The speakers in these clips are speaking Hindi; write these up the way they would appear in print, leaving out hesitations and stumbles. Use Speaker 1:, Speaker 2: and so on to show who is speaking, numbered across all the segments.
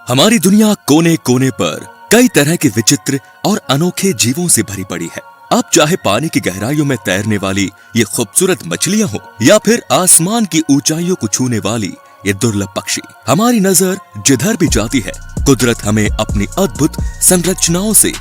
Speaker 1: हमारी दुनिया कोने कोने पर कई तरह के विचित्र और अनोखे जीवों से भरी पड़ी है। अब चाहे पानी की गहराइयों में तैरने वाली ये खूबसूरत मछलियां हो या फिर आसमान की ऊंचाइयों को छूने वाली ये दुर्लभ पक्षी, हमारी नजर जिधर भी जाती है कुदरत हमें अपनी अद्भुत संरचनाओं से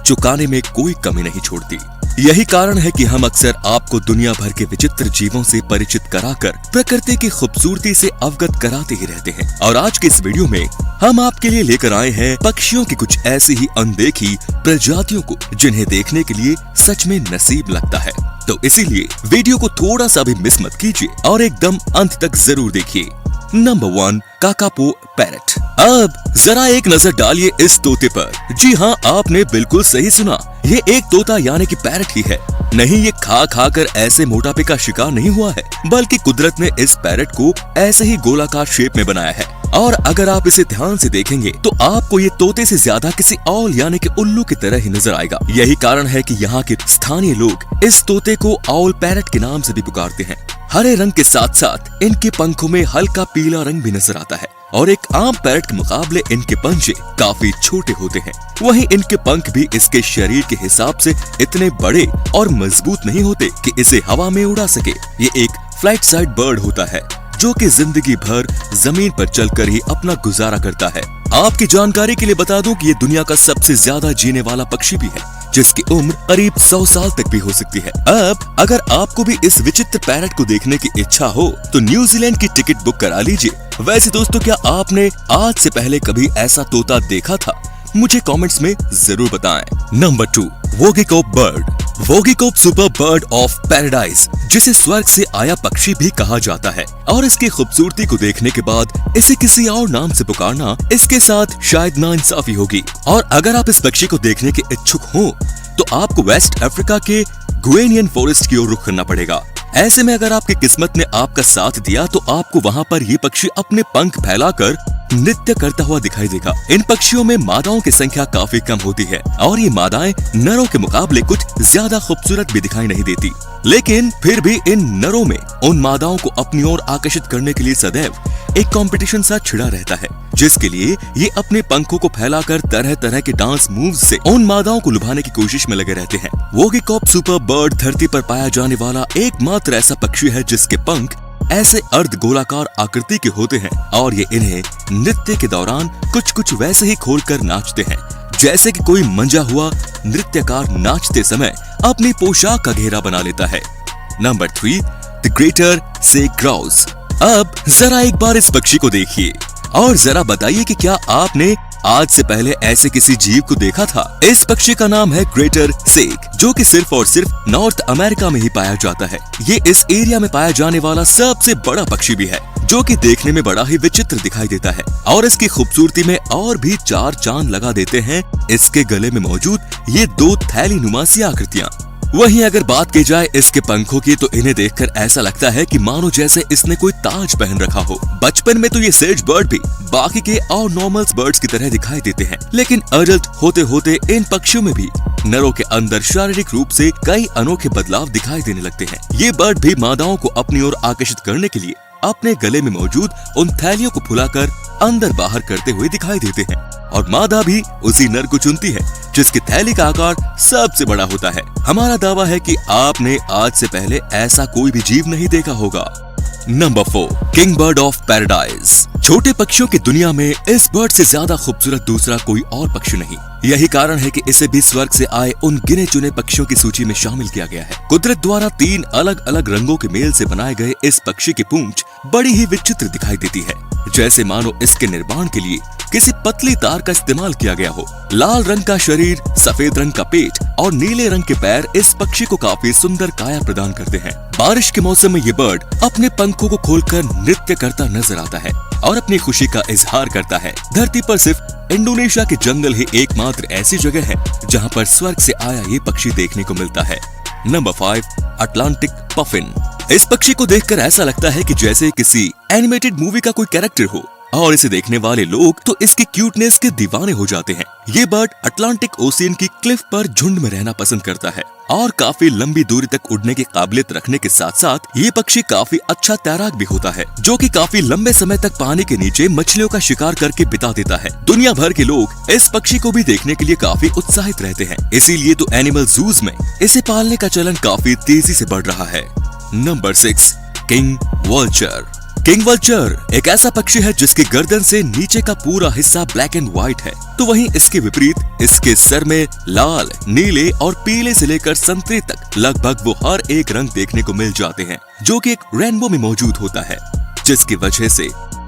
Speaker 1: चुकाने में कोई कमी नहीं छोड़ती। यही कारण है कि हम अक्सर आपको दुनिया भर के विचित्र जीवों से परिचित कराकर प्रकृति की खूबसूरती से अवगत कराते ही रहते हैं। और आज के इस वीडियो में हम आपके लिए लेकर आए हैं पक्षियों की कुछ ऐसी ही अनदेखी प्रजातियों को जिन्हें देखने के लिए सच में नसीब लगता है। तो इसीलिए वीडियो को थोड़ा सा भी मिस मत कीजिए और एकदम अंत तक जरूर देखिए। Number 1, kakapo parrot. अब जरा एक नजर डालिए इस तोते पर। जी हाँ, आपने बिल्कुल सही सुना, ये एक तोता यानी कि पैरट ही है। नहीं, ये खा खा कर ऐसे मोटापे का शिकार नहीं हुआ है, बल्कि कुदरत ने इस पैरट को ऐसे ही गोलाकार शेप में बनाया है। और अगर आप इसे ध्यान से देखेंगे तो आपको ये तोते से ज्यादा किसी औल यानी कि उल्लू की तरह ही नजर आएगा। यही कारण है कि यहाँ के स्थानीय लोग इस तोते को औल पैरट के नाम से भी पुकारते हैं। हरे रंग के साथ साथ इनके पंखों में हल्का पीला रंग भी नजर आता है और एक आम पैरट के मुकाबले इनके पंजे काफी छोटे होते हैं। वहीं इनके पंख भी इसके शरीर के हिसाब से इतने बड़े और मजबूत नहीं होते कि इसे हवा में उड़ा सके। ये एक फ्लाइट साइड बर्ड होता है जो कि जिंदगी भर जमीन पर चलकर ही अपना गुजारा करता है। आपकी जानकारी के लिए बता दूं कि ये दुनिया का सबसे ज्यादा जीने वाला पक्षी भी है, जिसकी उम्र करीब 100 साल तक भी हो सकती है। अब अगर आपको भी इस विचित्र पैरट को देखने की इच्छा हो तो न्यूजीलैंड की टिकट बुक करा लीजिए। वैसे दोस्तों, क्या आपने आज से पहले कभी ऐसा तोता देखा था? मुझे कमेंट्स में जरूर बताएं। Number 2, Vogelkop bird. Vogelkop super bird of paradise, जिसे स्वर्ग से आया पक्षी भी कहा जाता है, और इसकी खूबसूरती को देखने के बाद इसे किसी और नाम से पुकारना इसके साथ शायद नाइंसाफी होगी। और अगर आप इस पक्षी को देखने के इच्छुक हो तो आपको वेस्ट अफ्रीका के गुएनियन फॉरेस्ट की ओर रुख करना पड़ेगा। ऐसे में अगर आपकी किस्मत ने आपका साथ दिया तो आपको वहाँ पर ये पक्षी अपने पंख फैलाकर नृत्य करता हुआ दिखाई देगा। इन पक्षियों में मादाओं की संख्या काफी कम होती है और ये मादाएं नरों के मुकाबले कुछ ज्यादा खूबसूरत भी दिखाई नहीं देती, लेकिन फिर भी इन नरों में उन मादाओं को अपनी ओर आकर्षित करने के लिए सदैव एक कंपटीशन सा छिड़ा रहता है, जिसके लिए ये अपने पंखों को फैलाकर तरह तरह के डांस मूव्स से उन मादाओं को लुभाने की कोशिश में लगे रहते हैं। वोगिकोप सुपर बर्ड धरती पर पाया जाने वाला एकमात्र ऐसा पक्षी है जिसके पंख ऐसे अर्ध गोलाकार आकृति के होते हैं और ये इन्हें नृत्य के दौरान कुछ कुछ वैसे ही खोलकर नाचते हैं जैसे कि कोई मंजा हुआ नृत्यकार नाचते समय अपनी पोशाक का घेरा बना लेता है। Number 3, the greater sage grouse. अब जरा एक बार इस पक्षी को देखिए और जरा बताइए कि क्या आपने आज से पहले ऐसे किसी जीव को देखा था? इस पक्षी का नाम है ग्रेटर सेक, जो कि सिर्फ और सिर्फ नॉर्थ अमेरिका में ही पाया जाता है। ये इस एरिया में पाया जाने वाला सबसे बड़ा पक्षी भी है, जो कि देखने में बड़ा ही विचित्र दिखाई देता है और इसकी खूबसूरती में और भी 4 चांद लगा देते हैं इसके गले में मौजूद ये 2 थैली नुमासी आकृतियाँ। वहीं अगर बात की जाए इसके पंखों की तो इन्हें देखकर ऐसा लगता है कि मानो जैसे इसने कोई ताज पहन रखा हो। बचपन में तो ये सेज बर्ड भी बाकी के और नॉर्मल बर्ड्स की तरह दिखाई देते हैं, लेकिन अडल्ट होते होते इन पक्षियों में भी नरों के अंदर शारीरिक रूप से कई अनोखे बदलाव दिखाई देने लगते हैं। ये बर्ड भी मादाओं को अपनी ओर आकर्षित करने के लिए अपने गले में मौजूद उन थैलियों को फुलाकर अंदर बाहर करते हुए दिखाई देते हैं और मादा भी उसी नर को चुनती है जिसकी थैली का आकार सबसे बड़ा होता है। हमारा दावा है कि आपने आज से पहले ऐसा कोई भी जीव नहीं देखा होगा। Number 4, king bird of paradise. छोटे पक्षियों की दुनिया में इस बर्ड से ज्यादा खूबसूरत दूसरा कोई और पक्षी नहीं। यही कारण है कि इसे भी स्वर्ग से आए उन गिने चुने पक्षियों की सूची में शामिल किया गया है। कुदरत द्वारा 3 अलग अलग रंगों के मेल से बनाए गए इस पक्षी की पूंछ बड़ी ही विचित्र दिखाई देती है, जैसे मानो इसके निर्माण के लिए किसी पतली तार का इस्तेमाल किया गया हो। लाल रंग का शरीर, सफेद रंग का पेट और नीले रंग के पैर इस पक्षी को काफी सुंदर काया प्रदान करते हैं। बारिश के मौसम में ये बर्ड अपने पंखों को खोलकर नृत्य करता नजर आता है और अपनी खुशी का इजहार करता है। धरती पर सिर्फ इंडोनेशिया के जंगल ही एकमात्र ऐसी जगह है जहाँ पर स्वर्ग से आया ये पक्षी देखने को मिलता है। Number 5, Atlantic puffin. इस पक्षी को देखकर ऐसा लगता है कि जैसे किसी एनिमेटेड मूवी का कोई कैरेक्टर हो। और इसे देखने वाले लोग तो इसके क्यूटनेस के दीवाने हो जाते हैं। ये बर्ड अटलांटिक ओशियन की क्लिफ पर झुंड में रहना पसंद करता है और काफी लंबी दूरी तक उड़ने की काबिलियत रखने के साथ साथ ये पक्षी काफी अच्छा तैराक भी होता है, जो कि काफी लंबे समय तक पानी के नीचे मछलियों का शिकार करके बिता देता है। दुनिया भर के लोग इस पक्षी को भी देखने के लिए काफी उत्साहित रहते हैं, इसीलिए तो एनिमल जूज में इसे पालने का चलन काफी तेजी से बढ़ रहा है। Number 6, king vulture. King vulture एक ऐसा पक्षी है जिसके गर्दन से नीचे का पूरा हिस्सा ब्लैक एंड व्हाइट है, तो वहीं इसके विपरीत इसके सर में लाल, नीले और पीले से लेकर संतरे तक लगभग वो हर एक रंग देखने को मिल जाते हैं, जो कि एक रेनबो में मौजूद होता है, जिसकी वजह से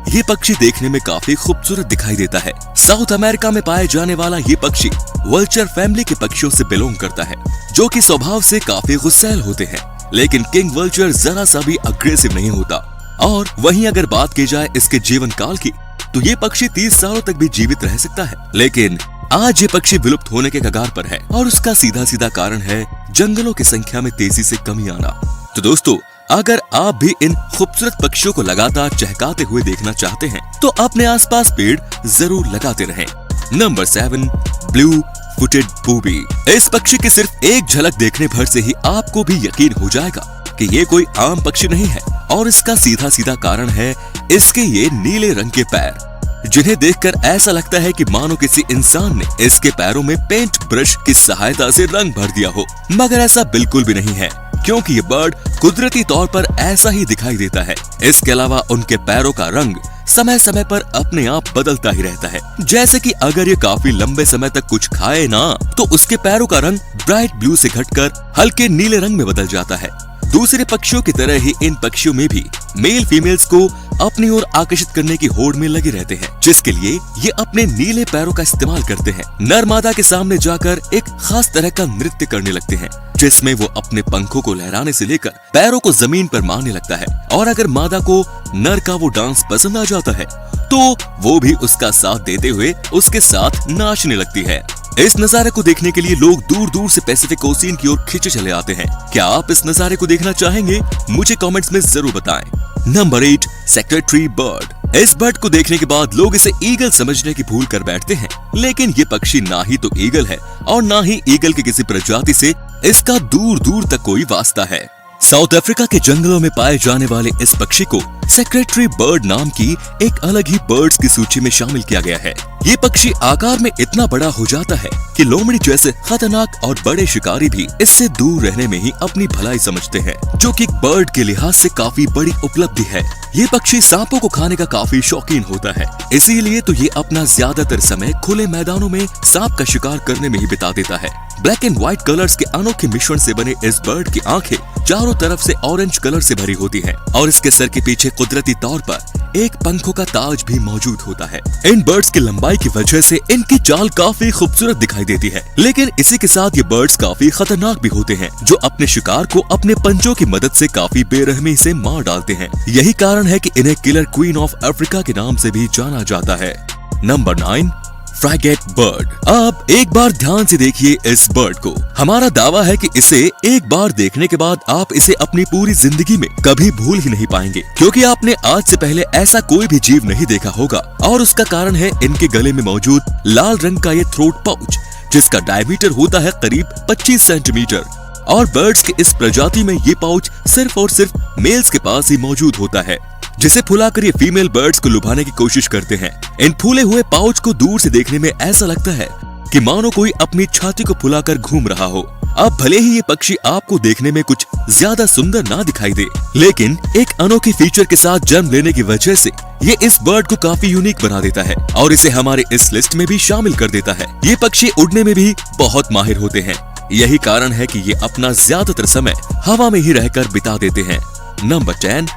Speaker 1: ये पक्षी देखने में काफी खूबसूरत दिखाई देता है। साउथ अमेरिका में पाए जाने वाला ये पक्षी वल्चर फैमिली के पक्षियों से बिलोंग करता है, जो कि स्वभाव से काफी गुस्सैल होते हैं। लेकिन किंग वल्चर जरा सा भी अग्रेसिव नहीं होता। और वहीं अगर बात की जाए इसके जीवन काल की, तो ये पक्षी 30 सालों तक भी जीवित रह सकता है। लेकिन आज ये पक्षी विलुप्त होने के कगार पर है और उसका सीधा सीधा कारण है जंगलों की संख्या में तेजी से कमी आना। तो दोस्तों, अगर आप भी इन खूबसूरत पक्षियों को लगातार चहकाते हुए देखना चाहते हैं तो अपने आसपास पेड़ जरूर लगाते रहें। Number 7, blue footed booby. इस पक्षी की सिर्फ एक झलक देखने भर से ही आपको भी यकीन हो जाएगा कि ये कोई आम पक्षी नहीं है, और इसका सीधा सीधा कारण है इसके ये नीले रंग के पैर, जिन्हें देखकर ऐसा लगता है कि मानो किसी इंसान ने इसके पैरों में पेंट ब्रश की सहायता से रंग भर दिया हो। मगर ऐसा बिल्कुल भी नहीं है, क्योंकि ये बर्ड कुदरती तौर पर ऐसा ही दिखाई देता है। इसके अलावा उनके पैरों का रंग समय समय पर अपने आप बदलता ही रहता है। जैसे कि अगर ये काफी लंबे समय तक कुछ खाए ना, तो उसके पैरों का रंग ब्राइट ब्लू से घटकर हल्के नीले रंग में बदल जाता है। दूसरे पक्षियों की तरह ही इन पक्षियों में भी मेल फीमेल्स को अपनी ओर आकर्षित करने की होड़ में लगे रहते हैं, जिसके लिए ये अपने नीले पैरों का इस्तेमाल करते हैं। नर मादा के सामने जाकर एक खास तरह का नृत्य करने लगते हैं, जिसमें वो अपने पंखों को लहराने से लेकर पैरों को जमीन पर मारने लगता है। और अगर मादा को नर का वो डांस पसंद आ जाता है तो वो भी उसका साथ देते हुए उसके साथ नाचने लगती है। इस नजारे को देखने के लिए लोग दूर दूर से पैसिफिक ओशियन की ओर खींचे चले आते हैं। क्या आप इस नजारे को देखना चाहेंगे? मुझे कमेंट्स में जरूर बताएं। Number 8, secretary bird. इस बर्ड को देखने के बाद लोग इसे ईगल समझने की भूल कर बैठते हैं, लेकिन ये पक्षी ना ही तो ईगल है और ना ही ईगल की किसी प्रजाति से इसका दूर दूर तक कोई वास्ता है। साउथ अफ्रीका के जंगलों में पाए जाने वाले इस पक्षी को सेक्रेटरी बर्ड नाम की एक अलग ही बर्ड्स की सूची में शामिल किया गया है। ये पक्षी आकार में इतना बड़ा हो जाता है कि लोमड़ी जैसे खतरनाक और बड़े शिकारी भी इससे दूर रहने में ही अपनी भलाई समझते हैं, जो कि एक बर्ड के लिहाज से काफी बड़ी उपलब्धि है। ये पक्षी सांपों को खाने का काफी शौकीन होता है, इसीलिए तो ये अपना ज्यादातर समय खुले मैदानों में सांप का शिकार करने में ही बिता देता है। ब्लैक एंड व्हाइट कलर्स के अनोखे मिश्रण से बने इस बर्ड की आंखें चारों तरफ से ऑरेंज कलर से भरी होती हैं और इसके सर के पीछे कुदरती तौर पर एक पंखों का ताज भी मौजूद होता है। इन बर्ड्स की लंबाई की वजह से इनकी चाल काफी खूबसूरत दिखाई देती है, लेकिन इसी के साथ ये बर्ड्स काफी खतरनाक भी होते हैं, जो अपने शिकार को अपने पंजों की मदद से काफी बेरहमी से मार डालते हैं। यही कारण है कि इन्हें किलर क्वीन ऑफ अफ्रीका के नाम से भी जाना जाता है। Number 9, frigate bird. अब एक बार ध्यान से देखिए इस बर्ड को। हमारा दावा है कि इसे एक बार देखने के बाद आप इसे अपनी पूरी जिंदगी में कभी भूल ही नहीं पाएंगे, क्योंकि आपने आज से पहले ऐसा कोई भी जीव नहीं देखा होगा। और उसका कारण है इनके गले में मौजूद लाल रंग का ये थ्रोट पाउच, जिसका डायमीटर होता है करीब 25 सेंटीमीटर। और बर्ड्स के इस प्रजाति में ये पाउच सिर्फ और सिर्फ मेल्स के पास ही मौजूद होता है, जिसे फुलाकर ये फीमेल बर्ड्स को लुभाने की कोशिश करते हैं। इन फूले हुए पाउच को दूर से देखने में ऐसा लगता है कि मानो कोई अपनी छाती को फुलाकर घूम रहा हो। अब भले ही ये पक्षी आपको देखने में कुछ ज्यादा सुंदर ना दिखाई दे, लेकिन एक अनोखी फीचर के साथ जन्म लेने की वजह से ये इस बर्ड को काफी यूनिक बना देता है और इसे हमारे इस लिस्ट में भी शामिल कर देता है। ये पक्षी उड़ने में भी बहुत माहिर होते हैं, यही कारण है कि ये अपना ज्यादातर समय हवा में ही रहकर बिता देते हैं। नंबर 10,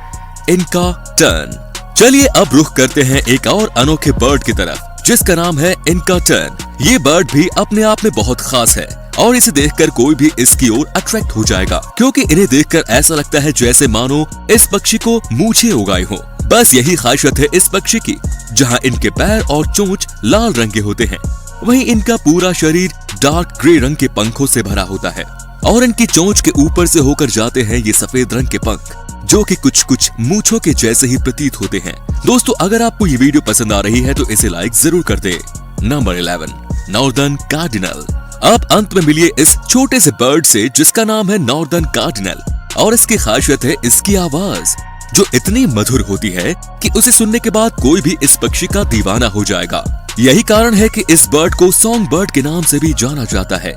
Speaker 1: इनका टर्न। चलिए अब रुख करते हैं एक और अनोखे बर्ड की तरफ, जिसका नाम है इनका टर्न। ये बर्ड भी अपने आप में बहुत खास है और इसे देखकर कोई भी इसकी ओर अट्रैक्ट हो जाएगा, क्योंकि इन्हें देखकर ऐसा लगता है जैसे मानो इस पक्षी को मूछें उगाई हो। बस यही खासियत है इस पक्षी की, जहाँ इनके पैर और चोंच लाल रंग के होते हैं, वहीं इनका पूरा शरीर डार्क ग्रे रंग के पंखों से भरा होता है और इनकी चोंच के ऊपर से होकर जाते हैं ये सफेद रंग के पंख, जो कि कुछ कुछ मूंछों के जैसे ही प्रतीत होते हैं। दोस्तों अगर आपको ये वीडियो पसंद आ रही है तो इसे लाइक जरूर कर दे। Number 11, northern cardinal. आप अंत में मिलिए इस छोटे से बर्ड से जिसका नाम है नॉर्दर्न कार्डिनल, और इसकी खासियत है इसकी आवाज जो इतनी मधुर होती है कि उसे सुनने के बाद कोई भी इस पक्षी का दीवाना हो जाएगा। यही कारण है कि इस बर्ड को सॉन्ग बर्ड के नाम से भी जाना जाता है।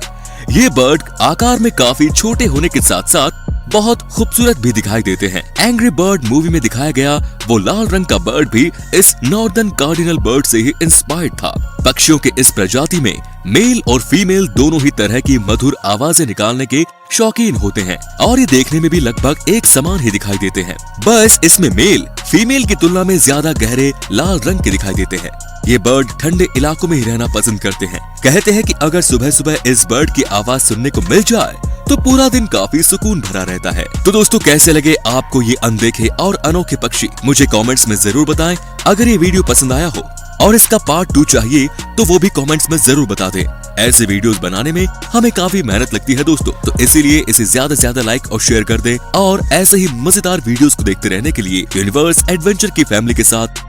Speaker 1: ये बर्ड आकार में काफी छोटे होने के साथ साथ बहुत खूबसूरत भी दिखाई देते हैं। एंग्री बर्ड मूवी में दिखाया गया वो लाल रंग का बर्ड भी इस नॉर्दर्न कार्डिनल बर्ड से ही इंस्पायर्ड था। पक्षियों के इस प्रजाति में मेल और फीमेल दोनों ही तरह की मधुर आवाजें निकालने के शौकीन होते हैं और ये देखने में भी लगभग एक समान ही दिखाई देते हैं। बस इसमें मेल फीमेल की तुलना में ज्यादा गहरे लाल रंग के दिखाई देते हैं। ये बर्ड ठंडे इलाकों में ही रहना पसंद करते हैं। कहते हैं कि अगर सुबह सुबह इस बर्ड की आवाज सुनने को मिल जाए तो पूरा दिन काफी सुकून भरा रहता है। तो दोस्तों कैसे लगे आपको ये अनदेखे और अनोखे पक्षी, मुझे कमेंट्स में जरूर बताएं। अगर ये वीडियो पसंद आया हो और इसका पार्ट 2 चाहिए तो वो भी कमेंट्स में जरूर बता दें। ऐसे वीडियोस बनाने में हमें काफी मेहनत लगती है दोस्तों, तो इसीलिए इसे ज्यादा से ज्यादा लाइक और शेयर कर दें और ऐसे ही मजेदार वीडियोस को देखते रहने के लिए यूनिवर्स एडवेंचर की फैमिली के साथ